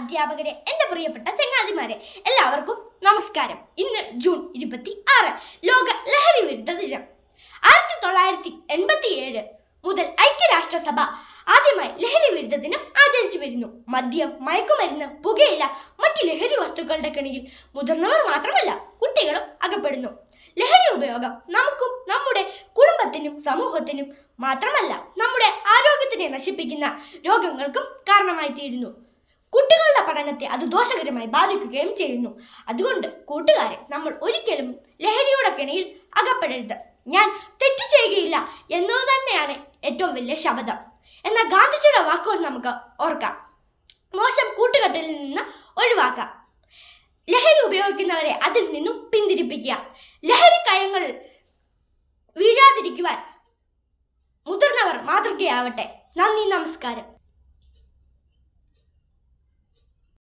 അധ്യാപകരെ, എൻ്റെ പ്രിയപ്പെട്ട ചങ്ങാതിമാരെ, എല്ലാവർക്കും നമസ്കാരം. ഇന്ന് ജൂൺ 26, ലോക ലഹരി വിരുദ്ധ ദിനം. 1987 മുതൽ ഐക്യരാഷ്ട്രസഭ ആദ്യമായി ലഹരി വിരുദ്ധ ദിനം ആചരിച്ചു വരുന്നു. മദ്യം, മയക്കുമരുന്ന്, പുകയില, മറ്റു ലഹരി വസ്തുക്കളുടെ കെണിയിൽ മുതിർന്നവർ മാത്രമല്ല കുട്ടികളും അകപ്പെടുന്നു. ലഹരി ഉപയോഗം നമുക്കും നമ്മുടെ കുടുംബത്തിനും സമൂഹത്തിനും മാത്രമല്ല നമ്മുടെ ആരോഗ്യത്തിനെ നശിപ്പിക്കുന്ന രോഗങ്ങൾക്കും കാരണമായി തീരുന്നു. കുട്ടികളുടെ പഠനത്തെ അത് ദോഷകരമായി ബാധിക്കുകയും ചെയ്യുന്നു. അതുകൊണ്ട് കൂട്ടുകാരെ, നമ്മൾ ഒരിക്കലും ലഹരിയുടെ കെണിയിൽ അകപ്പെടരുത്. ഞാൻ തെറ്റു ചെയ്യുകയില്ല എന്നത് തന്നെയാണ് ഏറ്റവും വലിയ ശപഥം എന്ന ഗാന്ധിജിയുടെ വാക്കുകൾ നമുക്ക് ഓർക്കാം. മോശം കൂട്ടുകെട്ടിൽ നിന്ന് ഒഴിവാക്കാം. ലഹരി ഉപയോഗിക്കുന്നവരെ അതിൽ നിന്നും പിന്തിരിപ്പിക്കുക. ലഹരി കയങ്ങൾ വീഴാതിരിക്കുവാൻ മുതിർന്നവർ മാതൃകയാവട്ടെ. നന്ദി, നമസ്കാരം.